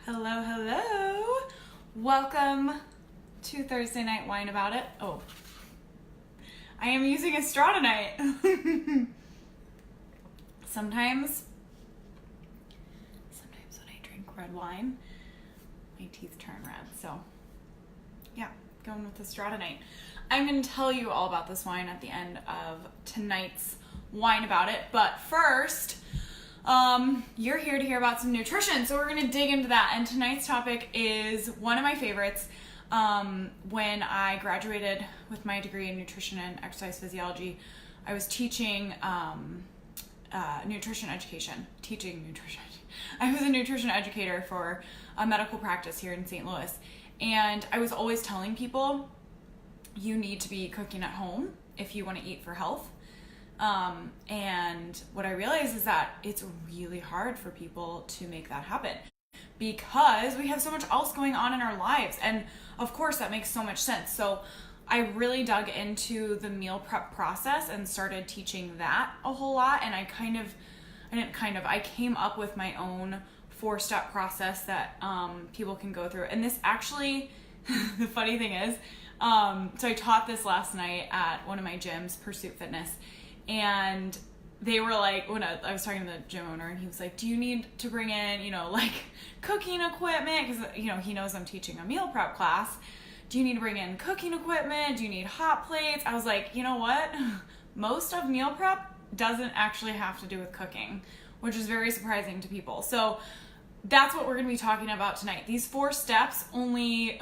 Hello, hello. Welcome to Thursday Night Wine About It. Oh, I am using a straw tonight. Sometimes when I drink red wine, my teeth turn red. So yeah, going with the straw tonight. I'm going to tell you all about this wine at the end of tonight's Wine About It. But first, you're here to hear about some nutrition, so we're going to dig into that. And tonight's topic is one of my favorites. When I graduated with my degree in Nutrition and Exercise Physiology, I was teaching nutrition education. I was a nutrition educator for a medical practice here in St. Louis, and I was always telling people, you need to be cooking at home if you want to eat for health. And what I realized is that it's really hard for people to make that happen because we have so much else going on in our lives. And of course that makes so much sense. So I really dug into the meal prep process and started teaching that a whole lot. And I came up with my own 4-step process that, people can go through. And this actually, the funny thing is, so I taught this last night at one of my gyms, Pursuit Fitness. And they were like, when I was talking to the gym owner, and he was like, do you need to bring in, like cooking equipment? Because, he knows I'm teaching a meal prep class. Do you need to bring in cooking equipment? Do you need hot plates? I was like, you know what? Most of meal prep doesn't actually have to do with cooking, which is very surprising to people. So that's what we're going to be talking about tonight. These 4 steps, only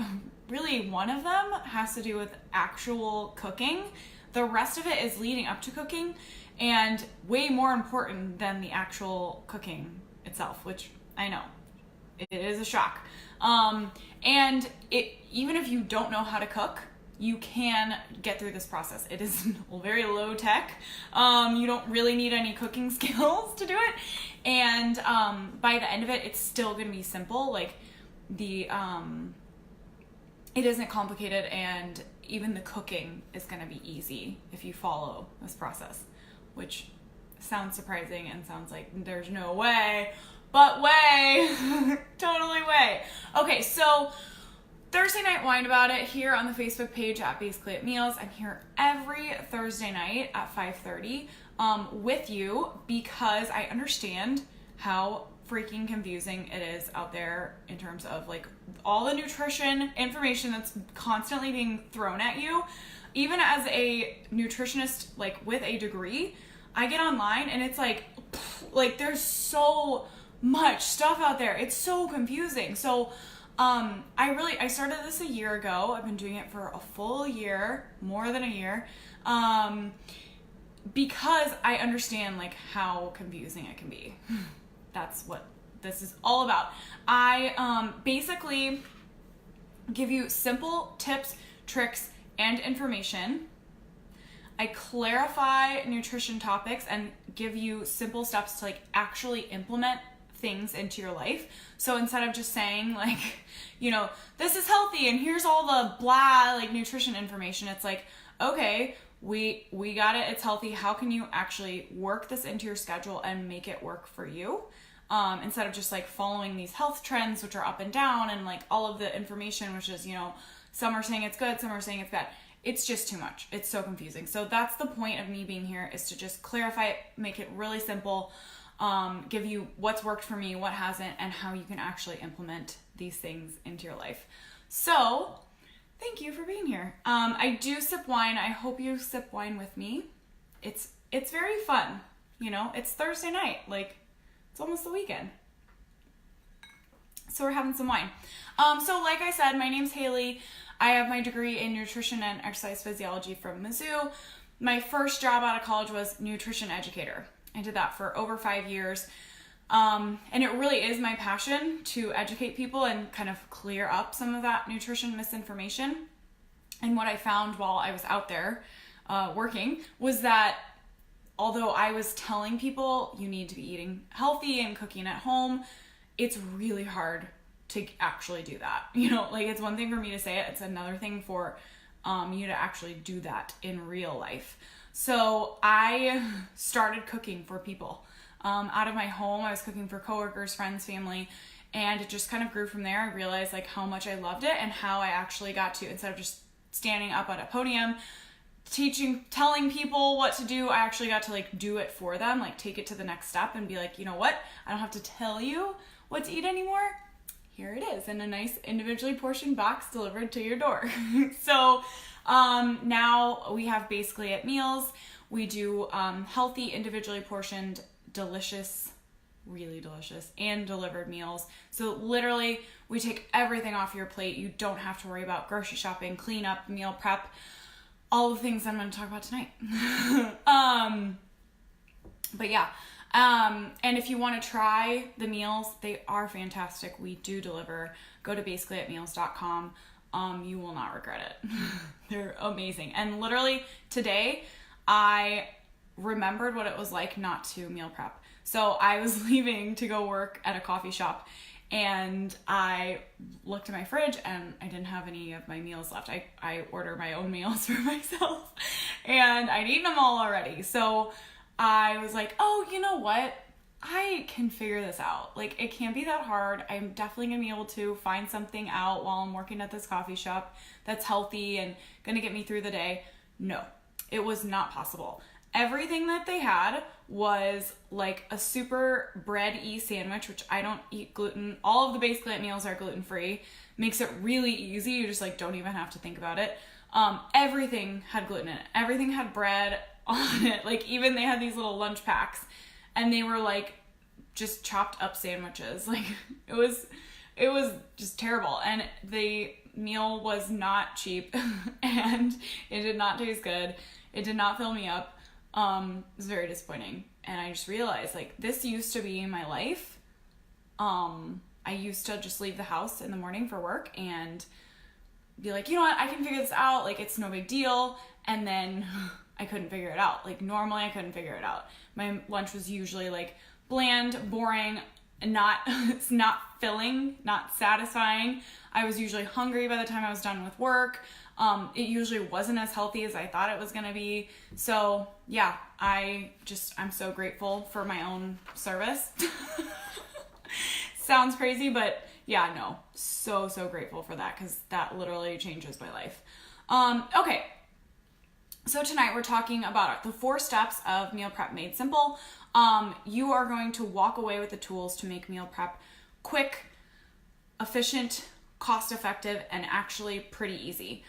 really one of them has to do with actual cooking. The rest of it is leading up to cooking and way more important than the actual cooking itself, which I know it is a shock. And even if you don't know how to cook, you can get through this process. It is very low tech. You don't really need any cooking skills to do it. And by the end of it, it's still going to be simple. Like it isn't complicated, and even the cooking is going to be easy if you follow this process, which sounds surprising and sounds like there's no way, but way, totally way. Okay, so Thursday Night Wine About It here on the Facebook page at Basically at Meals. I'm here every Thursday night at 5:30 with you because I understand how freaking confusing it is out there in terms of like all the nutrition information that's constantly being thrown at you. Even as a nutritionist, like with a degree, I get online and it's like there's so much stuff out there. It's so confusing. So I started this a year ago. I've been doing it for a full year, more than a year, because I understand like how confusing it can be. That's what this is all about. I basically give you simple tips, tricks, and information. I clarify nutrition topics and give you simple steps to like actually implement things into your life. So instead of just saying like, this is healthy and here's all the blah like nutrition information, it's like, okay, we got it, it's healthy. How can you actually work this into your schedule and make it work for you? Instead of just like following these health trends, which are up and down, and like all of the information, which is, some are saying it's good, some are saying it's bad. It's just too much. It's so confusing. So that's the point of me being here, is to just clarify it, make it really simple, give you what's worked for me, what hasn't, and how you can actually implement these things into your life. So thank you for being here. I do sip wine. I hope you sip wine with me. It's very fun. It's Thursday night. Like, it's almost the weekend. So we're having some wine. So like I said, my name's Hayley. I have my degree in Nutrition and Exercise Physiology from Mizzou. My first job out of college was nutrition educator. I did that for over 5 years. And it really is my passion to educate people and kind of clear up some of that nutrition misinformation. And what I found while I was out there working was that although I was telling people you need to be eating healthy and cooking at home, it's really hard to actually do that. It's one thing for me to say it, it's another thing for you to actually do that in real life. So I started cooking for people. Out of my home, I was cooking for coworkers, friends, family, And it just kind of grew from there. I realized like how much I loved it and how I actually got to, instead of just standing up at a podium, telling people what to do, I actually got to like do it for them, like take it to the next step and be like, you know what? I don't have to tell you what to eat anymore. Here it is in a nice individually portioned box delivered to your door. So now we have basically at meals, we do healthy, individually portioned, delicious, really delicious, and delivered meals. So literally we take everything off your plate. You don't have to worry about grocery shopping, cleanup, meal prep, all the things I'm going to talk about tonight. But yeah. And if you want to try the meals, they are fantastic. We do deliver. Go to basicallyatmeals.com. You will not regret it. They're amazing. And literally today I remembered what it was like not to meal prep. So I was leaving to go work at a coffee shop and I looked at my fridge and I didn't have any of my meals left. I order my own meals for myself and I'd eaten them all already. So I was like, oh, you know what? I can figure this out. Like, it can't be that hard. I'm definitely going to be able to find something out while I'm working at this coffee shop that's healthy and going to get me through the day. No, it was not possible. Everything that they had was like a super bread-y sandwich, which I don't eat gluten. All of the Basically At meals are gluten-free. Makes it really easy. You just like don't even have to think about it. Everything had gluten in it. Everything had bread on it. Like even they had these little lunch packs and they were like just chopped up sandwiches. Like it was just terrible. And the meal was not cheap and it did not taste good. It did not fill me up. It was very disappointing. And I just realized like this used to be my life. I used to just leave the house in the morning for work and be like, you know what, I can figure this out. Like it's no big deal. And then I couldn't figure it out. Like normally I couldn't figure it out. My lunch was usually like bland, boring, and it's not filling, not satisfying. I was usually hungry by the time I was done with work. It usually wasn't as healthy as I thought it was going to be. So yeah, I'm so grateful for my own service. Sounds crazy, but yeah, no, so grateful for that because that literally changes my life. Okay. So tonight we're talking about the 4 steps of meal prep made simple. You are going to walk away with the tools to make meal prep quick, efficient, cost-effective, and actually pretty easy.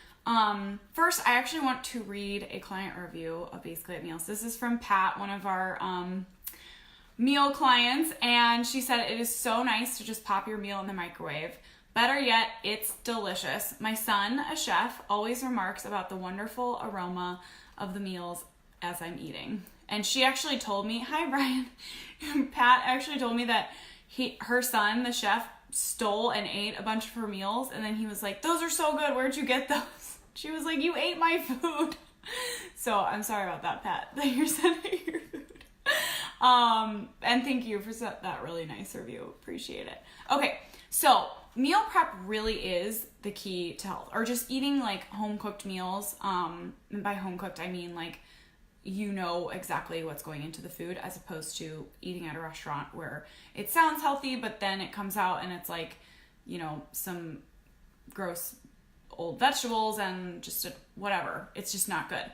First, I actually want to read a client review of Basically At Meals. This is from Pat, one of our meal clients, and she said, "It is so nice to just pop your meal in the microwave. Better yet, it's delicious. My son, a chef, always remarks about the wonderful aroma of the meals as I'm eating." And she actually told me, hi Brian, Pat actually told me that her son, the chef, stole and ate a bunch of her meals, and then he was like, "Those are so good, where'd you get those?" She was like, "You ate my food." So I'm sorry about that, Pat, that you're sending your food. And thank you for that really nice review. Appreciate it. Okay, so meal prep really is the key to health, or just eating like home cooked meals. And by home cooked, I mean like you know exactly what's going into the food, as opposed to eating at a restaurant where it sounds healthy, but then it comes out and it's like, you know, some gross old vegetables and just whatever. It's just not good.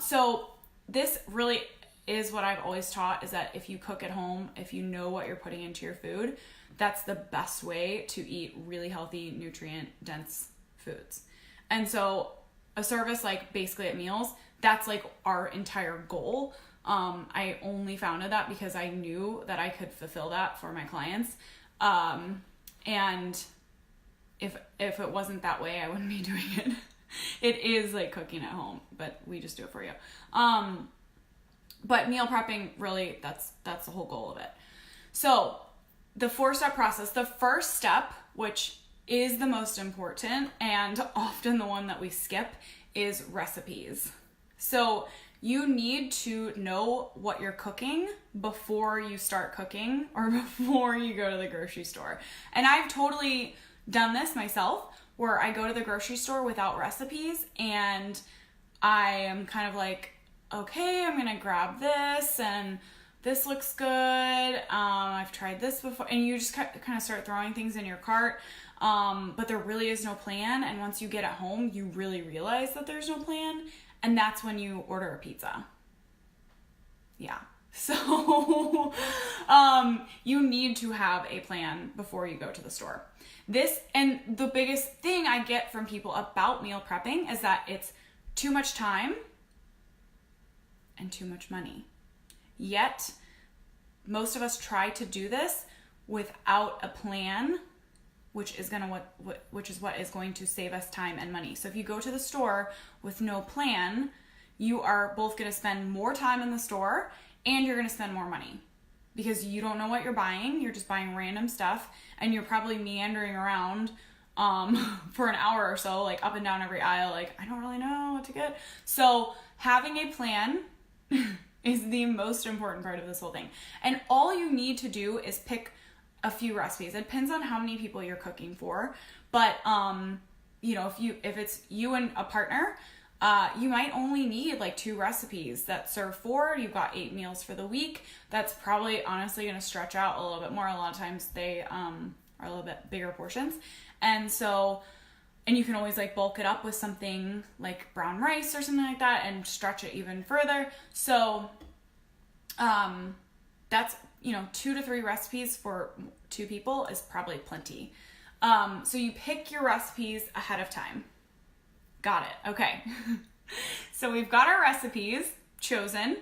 So this really is what I've always taught, is that if you cook at home, if you know what you're putting into your food, that's the best way to eat really healthy, nutrient dense foods. And so a service like Basically At Meals, that's like our entire goal. I only founded that because I knew that I could fulfill that for my clients. And if it wasn't that way, I wouldn't be doing it. It is like cooking at home, but we just do it for you. But meal prepping, really, that's the whole goal of it. So the 4-step process, the first step, which is the most important and often the one that we skip, is recipes. So you need to know what you're cooking before you start cooking or before you go to the grocery store. And I've totally done this myself, where I go to the grocery store without recipes and I am kind of like, okay, I'm gonna grab this and this looks good. I've tried this before. And you just kind of start throwing things in your cart. But there really is no plan. And once you get at home, you really realize that there's no plan. And that's when you order a pizza. Yeah. So, you need to have a plan before you go to the store. And the biggest thing I get from people about meal prepping is that it's too much time and too much money. Yet, most of us try to do this without a plan, which is what is going to save us time and money. So if you go to the store with no plan, you are both going to spend more time in the store and you're going to spend more money because you don't know what you're buying. You're just buying random stuff and you're probably meandering around for an hour or so, like up and down every aisle, like I don't really know what to get. So having a plan is the most important part of this whole thing. And all you need to do is pick a few recipes. It depends on how many people you're cooking for, but if it's you and a partner, you might only need like 2 recipes that serve 4. You've got 8 meals for the week. That's probably honestly going to stretch out a little bit more. A lot of times they are a little bit bigger portions. And you can always like bulk it up with something like brown rice or something like that and stretch it even further. So that's, 2 to 3 recipes for 2 people is probably plenty. So you pick your recipes ahead of time. Got it. Okay. So we've got our recipes chosen.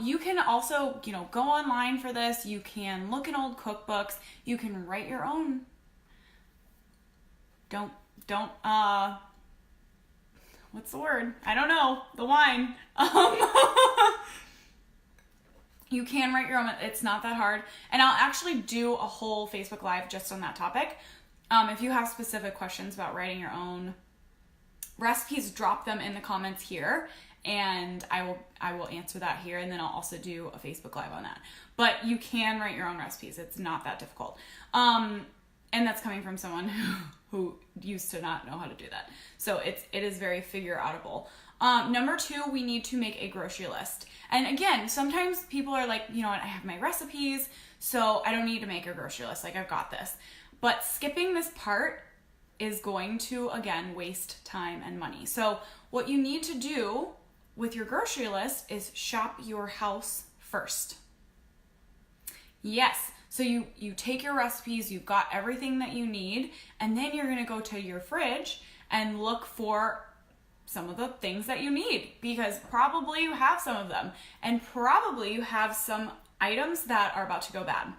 You can also, go online for this. You can look in old cookbooks. You can write your own. Don't, what's the word? I don't know. The wine. You can write your own. It's not that hard. And I'll actually do a whole Facebook Live just on that topic. If you have specific questions about writing your own recipes, drop them in the comments here and I will answer that here, and then I'll also do a Facebook Live on that. But you can write your own recipes. It's not that difficult. And that's coming from someone who used to not know how to do that. So it is very figure outable. Number 2, we need to make a grocery list. And again, sometimes people are like, I have my recipes, so I don't need to make a grocery list. Like I've got this. But skipping this part is going to, again, waste time and money. So what you need to do with your grocery list is shop your house first. Yes. So you take your recipes, you've got everything that you need, and then you're going to go to your fridge and look for some of the things that you need, because probably you have some of them, and probably you have some items that are about to go bad.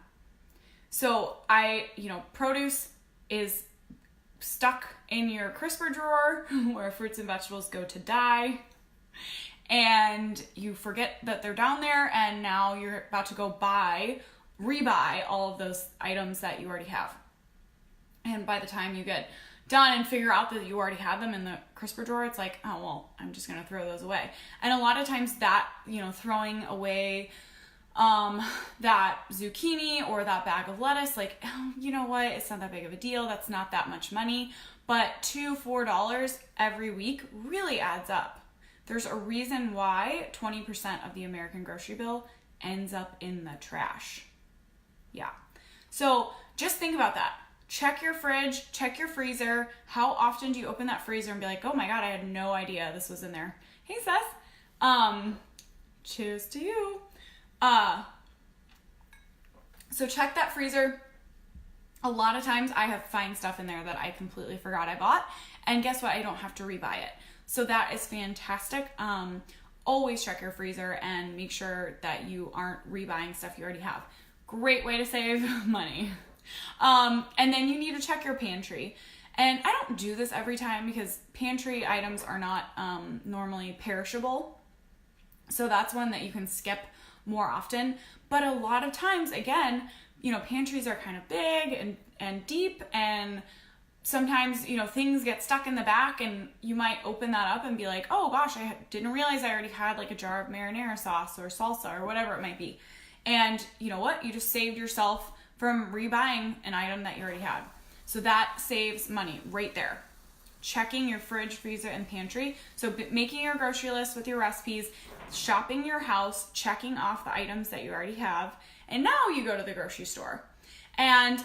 So produce is stuck in your crisper drawer where fruits and vegetables go to die, and you forget that they're down there, and now you're about to go rebuy all of those items that you already have. And by the time you get done and figure out that you already have them in the crisper drawer, it's like, oh, well, I'm just going to throw those away. And a lot of times that, throwing away that zucchini or that bag of lettuce, like, oh, you know what? It's not that big of a deal. That's not that much money. But $2-4 every week really adds up. There's a reason why 20% of the American grocery bill ends up in the trash. Yeah. So just think about that. Check your fridge, check your freezer. How often do you open that freezer and be like, oh my God, I had no idea this was in there. Hey, Seth. Cheers to you. So check that freezer. A lot of times I find stuff in there that I completely forgot I bought. And guess what? I don't have to rebuy it. So that is fantastic. Always check your freezer and make sure that you aren't rebuying stuff you already have. Great way to save money. And then you need to check your pantry. And I don't do this every time because pantry items are not normally perishable. So that's one that you can skip more often. But a lot of times, again, pantries are kind of big and deep, and sometimes, things get stuck in the back, and you might open that up and be like, oh gosh, I didn't realize I already had like a jar of marinara sauce or salsa or whatever it might be. And you know what? You just saved yourself from rebuying an item that you already had. So that saves money right there. Checking your fridge, freezer, and pantry. So making your grocery list with your recipes, shopping your house, checking off the items that you already have, and now you go to the grocery store. And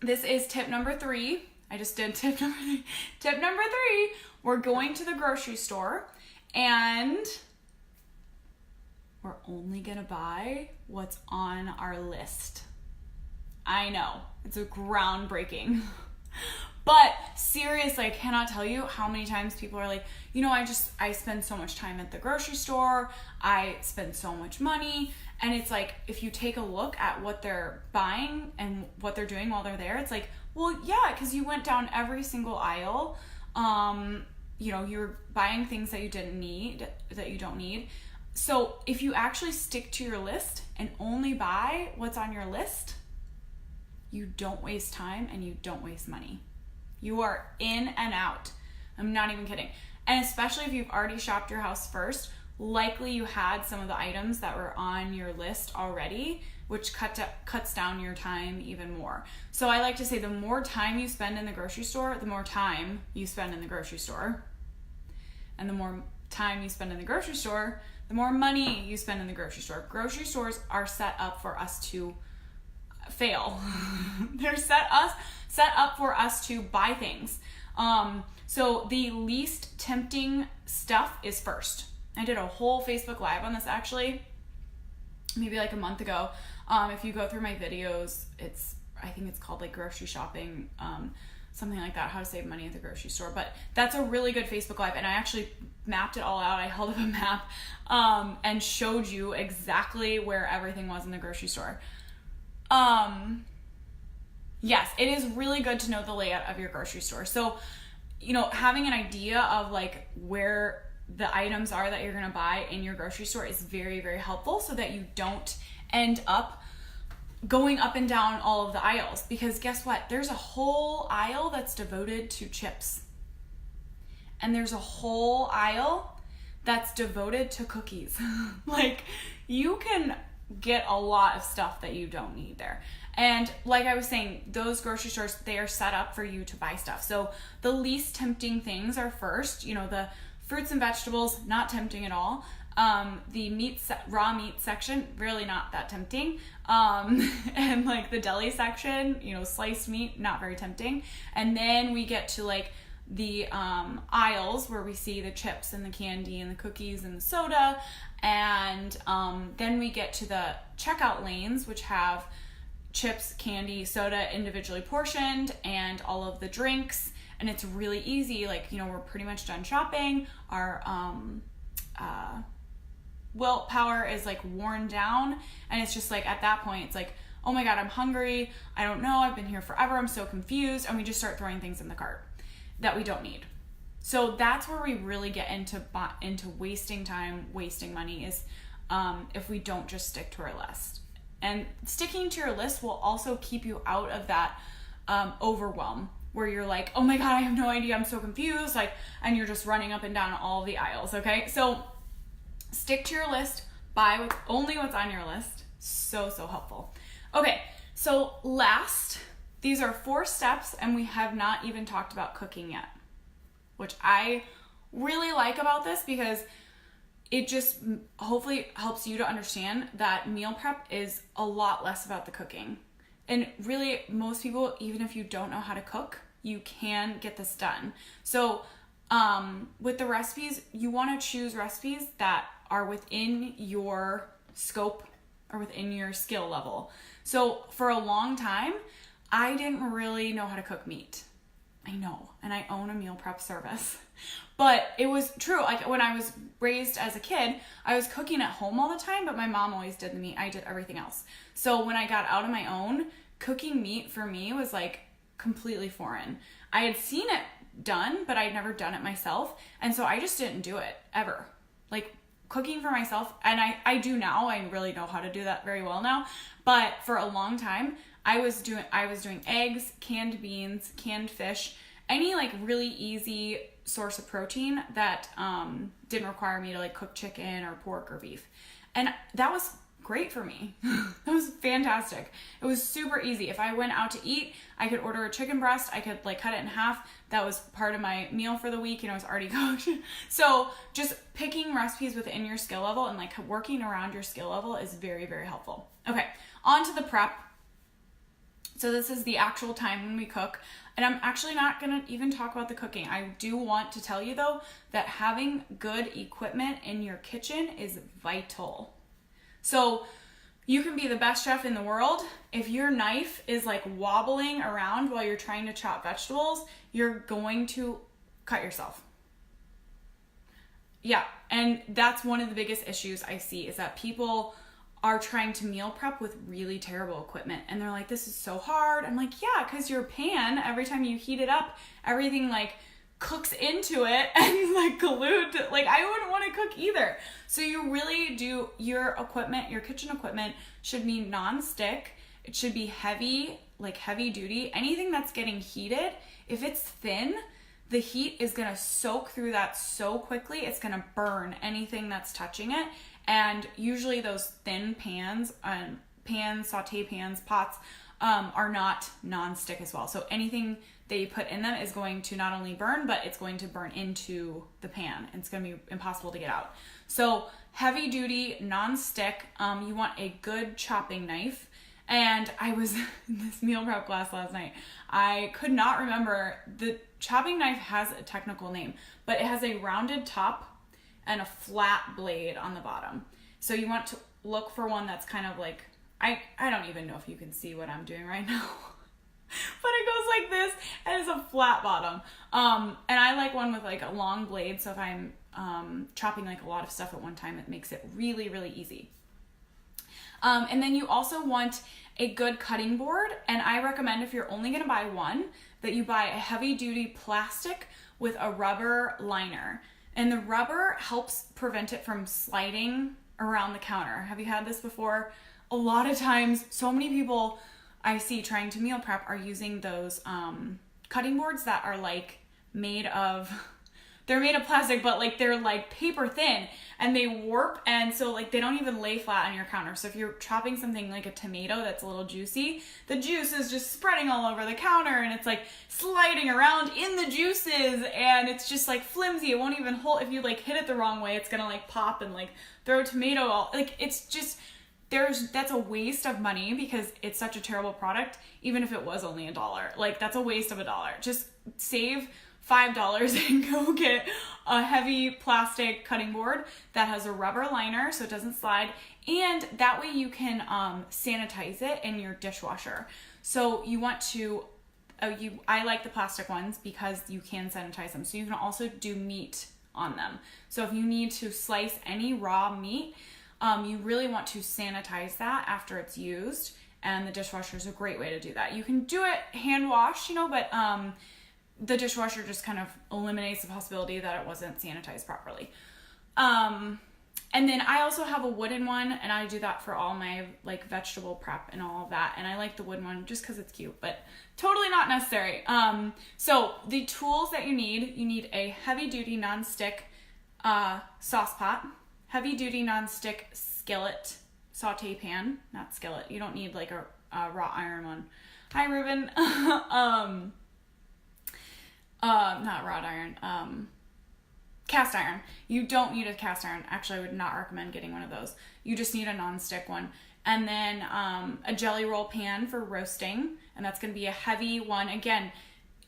this is tip number 3. I just did tip number 3. Tip number 3, we're going to the grocery store and we're only gonna buy what's on our list. I know, it's a groundbreaking. But seriously, I cannot tell you how many times people are like, I spend so much time at the grocery store, I spend so much money. And it's like, if you take a look at what they're buying and what they're doing while they're there, it's like, well, yeah, because you went down every single aisle. You're buying things that you don't need. So if you actually stick to your list and only buy what's on your list, you don't waste time and you don't waste money. You are in and out. I'm not even kidding. And especially if you've already shopped your house first, likely you had some of the items that were on your list already, which cuts down your time even more. So I like to say the more time you spend in the grocery store, the more time you spend in the grocery store. And the more time you spend in the grocery store, the more money you spend in the grocery store. Grocery stores are set up for us to fail. They're set up for us to buy things. So the least tempting stuff is first. I did a whole Facebook Live on this actually, maybe like a month ago. If you go through my videos, I think it's called like grocery shopping, something like that, how to save money at the grocery store. But that's a really good Facebook Live, and I actually mapped it all out. I held up a map and showed you exactly where everything was in the grocery store. Yes, it is really good to know the layout of your grocery store. So, having an idea of like where the items are that you're going to buy in your grocery store is very, very helpful so that you don't end up going up and down all of the aisles. Because guess what? There's a whole aisle that's devoted to chips. And there's a whole aisle that's devoted to cookies. Like, you can get a lot of stuff that you don't need there. And like I was saying, those grocery stores, they are set up for you to buy stuff. So the least tempting things are first, the fruits and vegetables, not tempting at all. The raw meat section, really not that tempting. And like the deli section, sliced meat, not very tempting. And then we get to like the aisles where we see the chips and the candy and the cookies and the soda. And then we get to the checkout lanes, which have chips, candy, soda individually portioned, and all of the drinks. And it's really easy. Like, we're pretty much done shopping. Our willpower is like worn down. And it's just like, at that point, it's like, oh my God, I'm hungry. I don't know. I've been here forever. I'm so confused. And we just start throwing things in the cart that we don't need. So that's where we really get into wasting time, wasting money, is if we don't just stick to our list. And sticking to your list will also keep you out of that overwhelm where you're like, oh my God, I have no idea, I'm so confused, and you're just running up and down all the aisles, okay? So stick to your list, buy only what's on your list. So helpful. Okay, so last, these are 4 steps, and we have not even talked about cooking yet, which I really like about this because it just hopefully helps you to understand that meal prep is a lot less about the cooking. And really, most people, even if you don't know how to cook, you can get this done. So with the recipes, you want to choose recipes that are within your scope or within your skill level. So for a long time, I didn't really know how to cook meat. I know, and I own a meal prep service. But it was true. Like when I was raised as a kid, I was cooking at home all the time, but my mom always did the meat. I did everything else. So when I got out on my own, cooking meat for me was like completely foreign. I had seen it done, but I'd never done it myself. And so I just didn't do it ever. Like cooking for myself, and I do now. I really know how to do that very well now. But for a long time, I was doing eggs, canned beans, canned fish, any like really easy source of protein that didn't require me to like cook chicken or pork or beef. And that was great for me. That was fantastic. It was super easy. If I went out to eat, I could order a chicken breast. I could like cut it in half. That was part of my meal for the week, and it was already cooked. So just picking recipes within your skill level and like working around your skill level is very, very helpful. Okay, on to the prep. So this is the actual time when we cook. And I'm actually not going to even talk about the cooking. I do want to tell you though that having good equipment in your kitchen is vital. So you can be the best chef in the world. If your knife is like wobbling around while you're trying to chop vegetables, you're going to cut yourself. Yeah, and that's one of the biggest issues I see is that people are trying to meal prep with really terrible equipment. And they're like, this is so hard. I'm like, yeah, because your pan, every time you heat it up, everything like cooks into it and like glued to, like I wouldn't want to cook either. So you really do, your equipment, your kitchen equipment should be non-stick. It should be heavy, like heavy duty. Anything that's getting heated, if it's thin, the heat is going to soak through that so quickly, it's going to burn anything that's touching it. And usually those thin pans, saute pans, pots, are not non-stick as well. So anything that you put in them is going to not only burn, but it's going to burn into the pan. It's going to be impossible to get out. So heavy duty, non-stick, you want a good chopping knife. And I was in this meal prep class last night. I could not remember, the chopping knife has a technical name, but it has a rounded top and a flat blade on the bottom. So you want to look for one that's kind of like, I don't even know if you can see what I'm doing right now, but it goes like this and it's a flat bottom. And I like one with like a long blade. So if I'm chopping like a lot of stuff at one time, it makes it really, really easy. And then you also want a good cutting board. And I recommend if you're only gonna buy one, that you buy a heavy duty plastic with a rubber liner. And the rubber helps prevent it from sliding around the counter. Have you had this before? A lot of times, so many people I see trying to meal prep are using those cutting boards that are like made of, they're made of plastic, but like they're like paper thin and they warp, and so like they don't even lay flat on your counter. So if you're chopping something like a tomato that's a little juicy, the juice is just spreading all over the counter and it's like sliding around in the juices and it's just like flimsy. It won't even hold. If you like hit it the wrong way, it's gonna like pop and like throw tomato all, like it's just, that's a waste of money because it's such a terrible product. Even if it was only $1, like that's a waste of $1. Just save $5 and go get a heavy plastic cutting board that has a rubber liner so it doesn't slide, and that way you can sanitize it in your dishwasher. So you want to, I like the plastic ones because you can sanitize them. So you can also do meat on them. So if you need to slice any raw meat, you really want to sanitize that after it's used, and the dishwasher is a great way to do that. You can do it hand wash, but the dishwasher just kind of eliminates the possibility that it wasn't sanitized properly. And then I also have a wooden one, and I do that for all my like vegetable prep and all of that. And I like the wooden one just because it's cute, but totally not necessary. So the tools that you need a heavy duty non-stick sauce pot, heavy duty non-stick skillet, saute pan, not skillet. You don't need like a wrought iron one. Hi, Ruben. Not wrought iron, cast iron. You don't need a cast iron. Actually, I would not recommend getting one of those. You just need a non-stick one. And then a jelly roll pan for roasting, and that's going to be a heavy one. Again,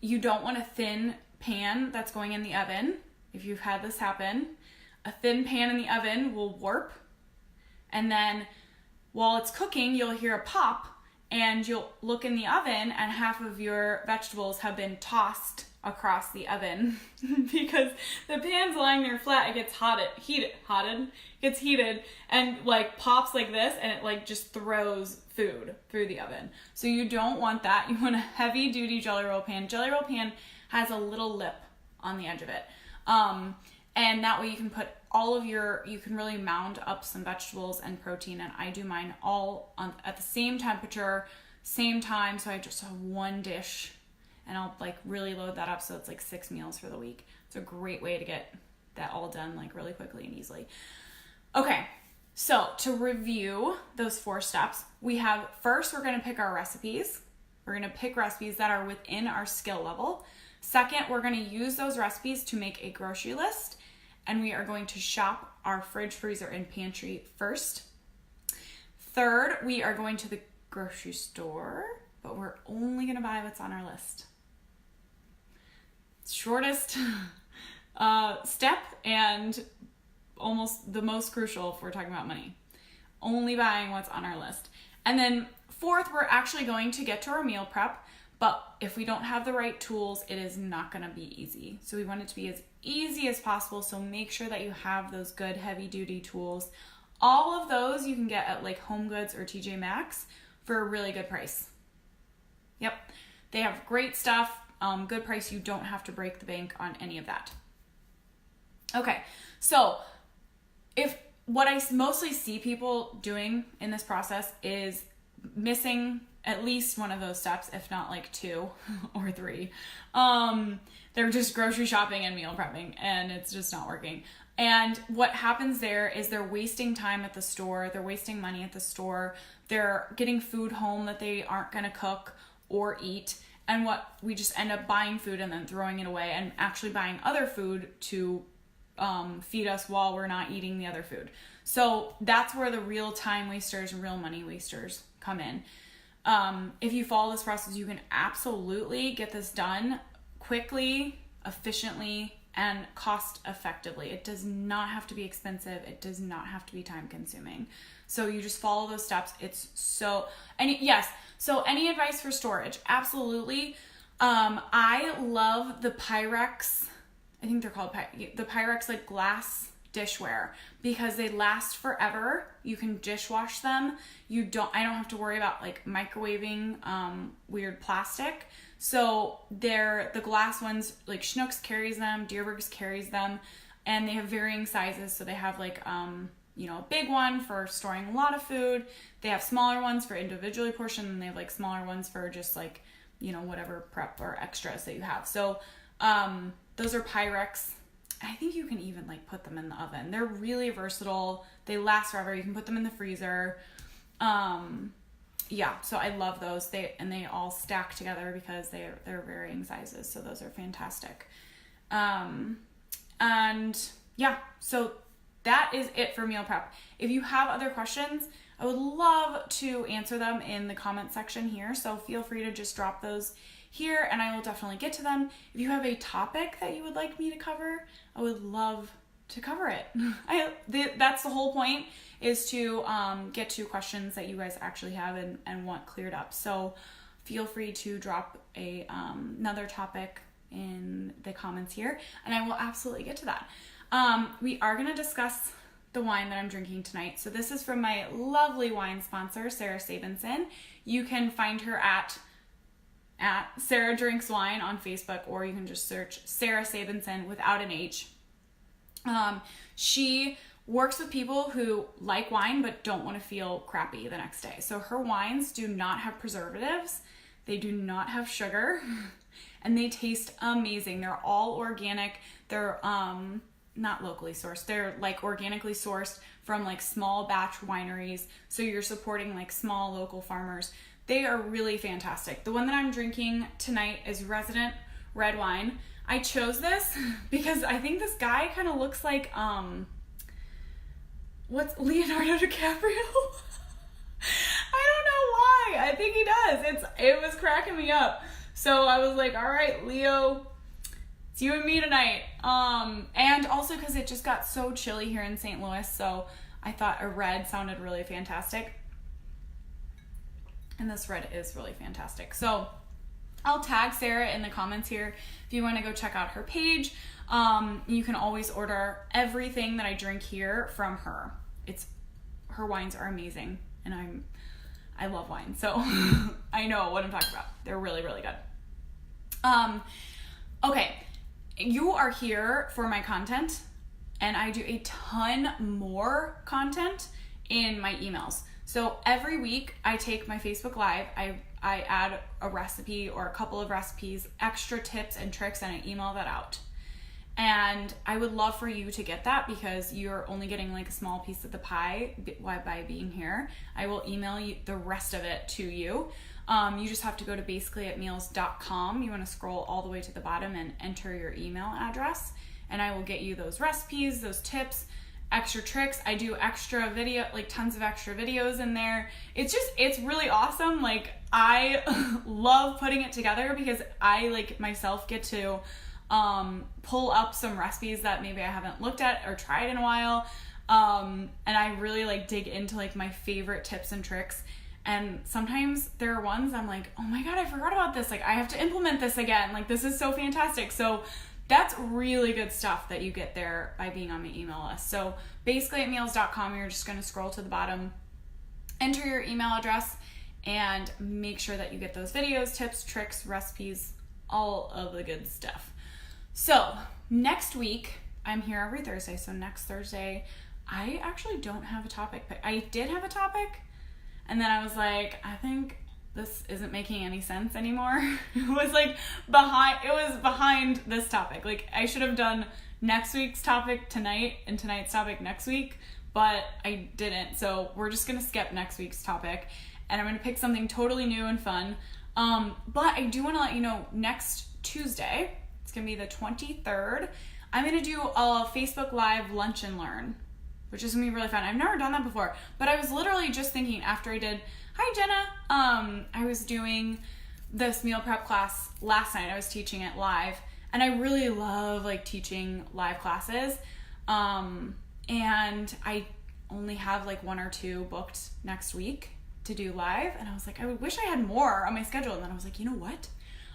you don't want a thin pan that's going in the oven. If you've had this happen, a thin pan in the oven will warp, and then while it's cooking, you'll hear a pop, and you'll look in the oven, and half of your vegetables have been tossed across the oven because the pan's lying there flat. It gets gets heated and like pops like this, and it like just throws food through the oven. So you don't want that. You want a heavy duty jelly roll pan. Jelly roll pan has a little lip on the edge of it. And that way you can put you can really mound up some vegetables and protein. And I do mine all at the same temperature, same time. So I just have one dish, and I'll like really load that up so it's like 6 meals for the week. It's a great way to get that all done like really quickly and easily. Okay, So to review those 4 steps, we have, first, we're going to pick our recipes. We're going to pick recipes that are within our skill level. Second, we're going to use those recipes to make a grocery list. And we are going to shop our fridge, freezer, and pantry first. Third, we are going to the grocery store, but we're only going to buy what's on our list. Shortest step and almost the most crucial if we're talking about money. Only buying what's on our list. And then fourth, we're actually going to get to our meal prep, but if we don't have the right tools, it is not going to be easy. So we want it to be as easy as possible, so make sure that you have those good heavy duty tools. All of those you can get at like Home Goods or TJ Maxx for a really good price. Yep, they have great stuff, good price. You don't have to break the bank on any of that. Okay, so if what I mostly see people doing in this process is missing at least one of those steps, if not like 2 or 3. They're just grocery shopping and meal prepping, and it's just not working. And what happens there is they're wasting time at the store, they're wasting money at the store, they're getting food home that they aren't going to cook or eat, and what we just end up buying food and then throwing it away and actually buying other food to feed us while we're not eating the other food. So that's where the real time wasters and real money wasters come in. If you follow this process, you can absolutely get this done quickly, efficiently, and cost effectively. It does not have to be expensive. It does not have to be time consuming. So you just follow those steps. So any advice for storage? Absolutely. I love the Pyrex, I think they're called the Pyrex like glass dishware, because they last forever. You can dishwash them. I don't have to worry about like microwaving weird plastic. So they're the glass ones, like Schnucks carries them, Dierberg's carries them, and they have varying sizes. So they have like a big one for storing a lot of food. They have smaller ones for individually portioned, and they have like smaller ones for just like, whatever prep or extras that you have. So those are Pyrex. I think you can even like put them in the oven. They're really versatile. They last forever. You can put them in the freezer. So I love those. They all stack together because they're varying sizes. So those are fantastic. So that is it for meal prep. If you have other questions, I would love to answer them in the comment section here. So feel free to just drop those here and I will definitely get to them. If you have a topic that you would like me to cover, I would love to cover it. That's the whole point, is to get to questions that you guys actually have and want cleared up. So feel free to drop another topic in the comments here and I will absolutely get to that. We are going to discuss the wine that I'm drinking tonight. So this is from my lovely wine sponsor, Sarah Sabinson. You can find her at Sarah Drinks Wine on Facebook, or you can just search Sarah Sabinson without an H. She works with people who like wine but don't want to feel crappy the next day. So her wines do not have preservatives, they do not have sugar, and they taste amazing. They're all organic. They're not locally sourced. They're like organically sourced from like small batch wineries. So you're supporting like small local farmers. They are really fantastic. The one that I'm drinking tonight is Resident Red Wine. I chose this because I think this guy kind of looks like, what's Leonardo DiCaprio? I don't know why. I think he does. It was cracking me up. So I was like, all right, Leo, it's you and me tonight. And also because it just got so chilly here in St. Louis, so I thought a red sounded really fantastic. And this red is really fantastic. So I'll tag Sarah in the comments here if you want to go check out her page. You can always order everything that I drink here from her. Her wines are amazing, and I love wine, so I know what I'm talking about. They're really, really good. Okay, you are here for my content, and I do a ton more content in my emails. So every week I take my Facebook Live, I add a recipe or a couple of recipes, extra tips and tricks, and I email that out. And I would love for you to get that because you're only getting like a small piece of the pie by being here. I will email you the rest of it to you. You just have to go to basicallyatmeals.com. You want to scroll all the way to the bottom and enter your email address, and I will get you those recipes, those tips, extra tricks. I do extra video, like tons of extra videos in there. It's really awesome. Like, I love putting it together because I, like, myself get to pull up some recipes that maybe I haven't looked at or tried in a while. And I really like dig into like my favorite tips and tricks. And sometimes there are ones I'm like, oh my God, I forgot about this. Like, I have to implement this again. Like, this is so fantastic. So that's really good stuff that you get there by being on my email list. So basicallyatmeals.com, you're just going to scroll to the bottom, enter your email address, and make sure that you get those videos, tips, tricks, recipes, all of the good stuff. So next week, I'm here every Thursday. So next Thursday, I actually don't have a topic, but I did have a topic. And then I was like, I think this isn't making any sense anymore. It was behind this topic. Like, I should have done next week's topic tonight and tonight's topic next week, but I didn't. So we're just going to skip next week's topic, and I'm going to pick something totally new and fun. But I do want to let you know, next Tuesday, it's going to be the 23rd, I'm going to do a Facebook Live lunch and learn, which is going to be really fun. I've never done that before, but I was literally just thinking after I did, hi Jenna, I was doing this meal prep class last night. I was teaching it live, and I really love like teaching live classes. And I only have like 1 or 2 booked next week to do live. And I was like, I wish I had more on my schedule. And then I was like, you know what?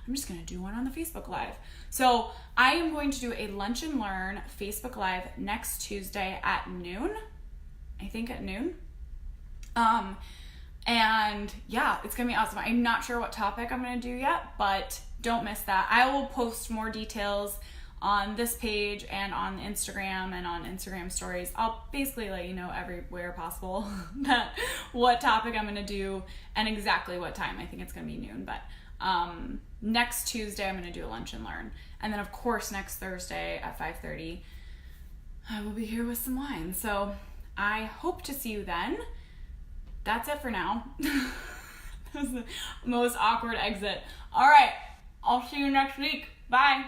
I'm just going to do one on the Facebook Live. So I am going to do a lunch and learn Facebook Live next Tuesday at noon. I think at noon. And yeah, it's going to be awesome. I'm not sure what topic I'm going to do yet, but don't miss that. I will post more details on this page and on Instagram and on Instagram stories. I'll basically let you know everywhere possible that what topic I'm going to do and exactly what time. I think it's going to be noon, but next Tuesday I'm going to do a lunch and learn. And then of course next Thursday at 5:30 I will be here with some wine. So I hope to see you then. That's it for now. That was the most awkward exit. All right, I'll see you next week. Bye.